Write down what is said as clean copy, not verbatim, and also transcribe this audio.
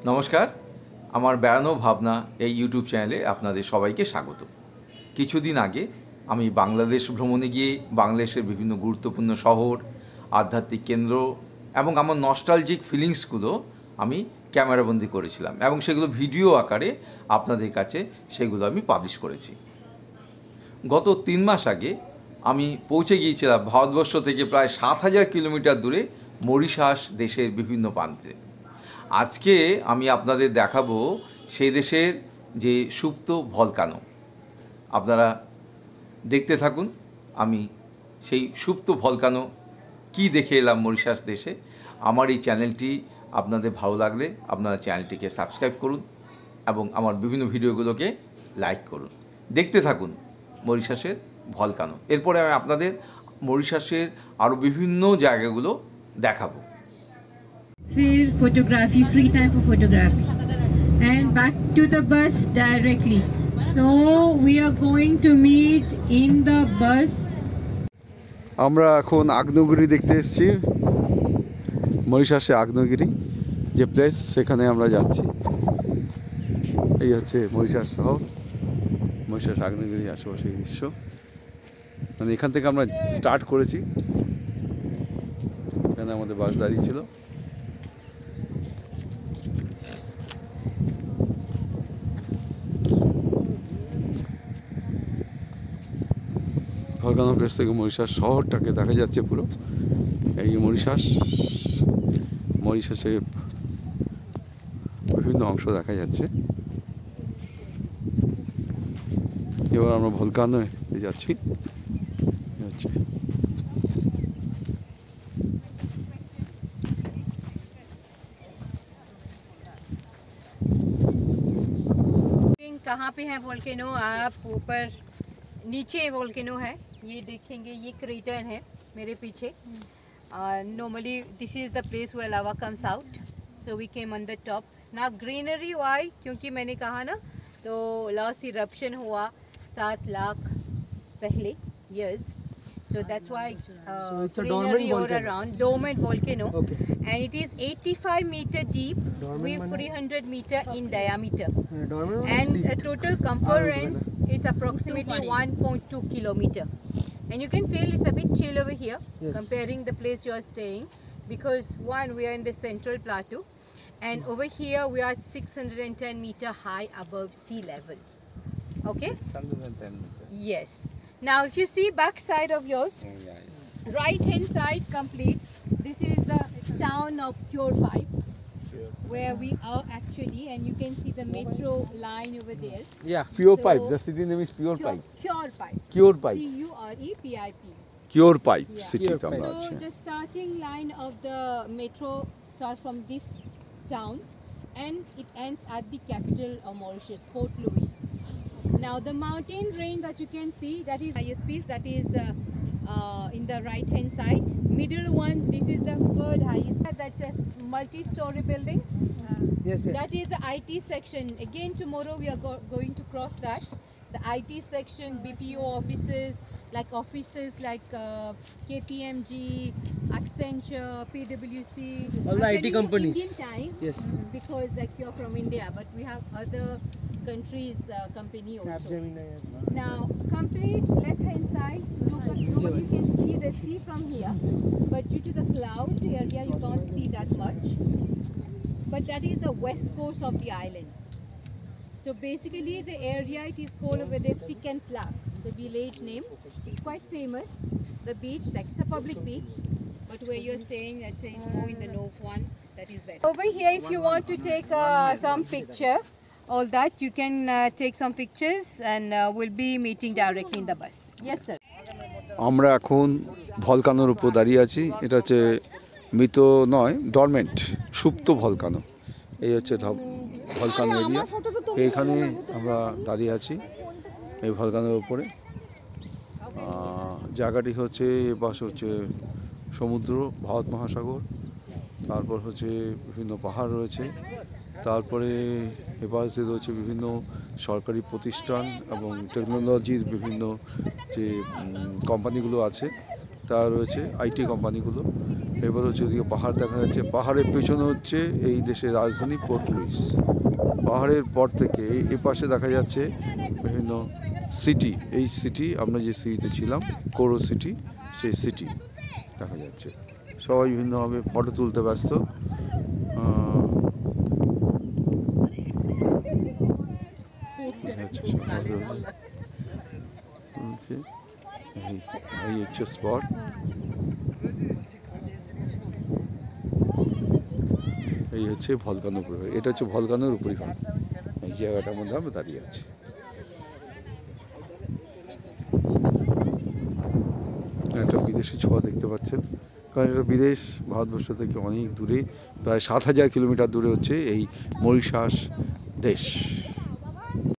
নমস্কার, আমার বেড়ানো ভাবনা এই ইউটিউব চ্যানেলে আপনাদের সবাইকে স্বাগত। কিছুদিন আগে আমি বাংলাদেশ ভ্রমণে গিয়ে বাংলাদেশের বিভিন্ন গুরুত্বপূর্ণ শহর, আধ্যাত্মিক কেন্দ্র এবং আমার নস্টালজিক ফিলিংসগুলো আমি ক্যামেরাবন্দি করেছিলাম এবং সেগুলো ভিডিও আকারে আপনাদের কাছে সেগুলো আমি পাবলিশ করেছি। গত 3 মাস আগে আমি পৌঁছে গিয়েছিলাম ভারতবর্ষ থেকে প্রায় 7,000 কিলোমিটার দূরে মরিশাস দেশের বিভিন্ন প্রান্তে। আজকে আমি আপনাদের দেখাবো সেই দেশের যে সুপ্ত ভলকানো। আপনারা দেখতে থাকুন। আমি সেই সুপ্ত ভলকানো কি দেখে এলাম মরিশাস দেশে। আমার এই চ্যানেলটি আপনাদের ভালো লাগলে আপনারা চ্যানেলটিকে সাবস্ক্রাইব করুন এবং আমার বিভিন্ন ভিডিওগুলোকে লাইক করুন। দেখতে থাকুন মরিশাসের ভলকানো। এরপরে আমি আপনাদের মরিশাসের আরও বিভিন্ন জায়গাগুলো দেখাবো। फिर photography, free time for photography, and back to the bus directly. So we are going to meet in the bus. আমরা এখন আগ্নেয়গিরি দেখতে এসেছি, মরিশাসে আগ্নেয়গিরি যে প্লেস, সেখানে আমরা যাচ্ছি। এই হচ্ছে মরিশাস শহর, মরিশাস আগ্নেয়গিরি আশেপাশের দৃশ্য। মানে এখান থেকে আমরা স্টার্ট করেছি, এখানে আমাদের বাস দাঁড়িয়ে ছিল। ভলকানো প্লেস থেকে মরিশাস শহরটাকে দেখা যাচ্ছে পুরো। এই মরিশাসে বিভিন্ন অংশ দেখা যাচ্ছে। এবার আমরা ভলকানোয় যাচ্ছি। कहाँ पे है वोल्केनो? आप ऊपर नीचे वोल्केनो है, ये देखेंगे। ये क्रेटर है मेरे पीछे। Normally this is the place where lava comes out, so we came on the top. Now greenery why? क्योंकि मैंने कहा ना, तो last eruption हुआ 7 लाख पहले years, so that's why So it's a greenery dormant all volcano. around. Dormant volcano. Okay. And it is 85 meter deep Dormant with means- 300 meter in diameter. Dormant or And sleep? a total conference, it's approximately 1.2 kilometer. And you can feel it's a bit chill over here, Yes. comparing the place you are staying, because one, we are in the central plateau, and over here we are at 610 meter high above sea level. Okay? Yes. Now if you see back side of yours, right hand side complete, this is the town of Cure Pipe, where we are actually, and you can see the metro line over there. Yeah. Pure So- pipe, the city name is pure pipe. Cure Pipe. Cure Pipe. CUREPIP. Pure pipe Yeah. সিটিতে আমরা So আছি। the starting line of the metro starts from this town, and it ends at the capital of Mauritius, Port Louis. Now the mountain range that you can see, that is highest piece, that is in the right hand side. Middle one, this is the third highest. That multi-story building. Yes. Yes. That is the IT section. Again, tomorrow we are going to cross that. The IT section, BPO offices like KPMG, Accenture, PwC. All the I'm IT telling you companies. Indian time, Yes. because like you're from India, but we have other countries company also. Capgemini. Now, complete left hand side, look at road, you can see the sea from here, but due to the cloud area, you can't see that much. But that is the west coast of the island. So basically, the area it is called over there Thick and Flat, the village name. It's quite famous. The beach, like it's a public beach, but where you're staying, let's say, is more in the north one. That is better. Over here, if you want to take some picture, all that you can take some pictures, and we'll be meeting directly in the bus. Yes, sir. আমরা এখন ভলকানোর উপর দাঁড়িয়ে আছি। এটা হচ্ছে মৃত নয়, dormant, সুপ্ত ভলকানো। এই হচ্ছে ভলকানো এরিয়া। এইখানে আমরা দাঁড়িয়ে আছি এই ভলকানোর উপরে। জায়গাটি হচ্ছে, পাশে হচ্ছে সমুদ্র, ভারত মহাসাগর, তারপর হচ্ছে বিভিন্ন পাহাড় রয়েছে, তারপরে এপাশে রয়েছে বিভিন্ন সরকারি প্রতিষ্ঠান এবং টেকনোলজির বিভিন্ন যে কোম্পানিগুলো আছে তার রয়েছে আইটি কোম্পানিগুলো। এবার হচ্ছে ওদিকে পাহাড় দেখা যাচ্ছে, পাহাড়ের পেছনে হচ্ছে এই দেশের রাজধানী পোর্ট লুইস। পাহাড়ের পর থেকে এই পাশে দেখা যাচ্ছে বিভিন্ন সিটি, এই সিটি আমরা যে সিটিতে ছিলাম কোরো সিটি, সেই সিটি দেখা যাচ্ছে। সবাই বিভিন্নভাবে ফটো তুলতে ব্যস্ত। এই হচ্ছে স্পট। এই হচ্ছে ভলকানোর উপরে, এটা হচ্ছে ভলকানোর উপরিভাগ। এই জায়গাটার মধ্যে আমরা দাঁড়িয়ে আছি। একটা বিদেশি ছোঁয়া দেখতে পাচ্ছেন, কারণ এটা বিদেশ, ভারতবর্ষ থেকে অনেক দূরে, প্রায় 7,000 কিলোমিটার দূরে হচ্ছে এই মরিশাস দেশ।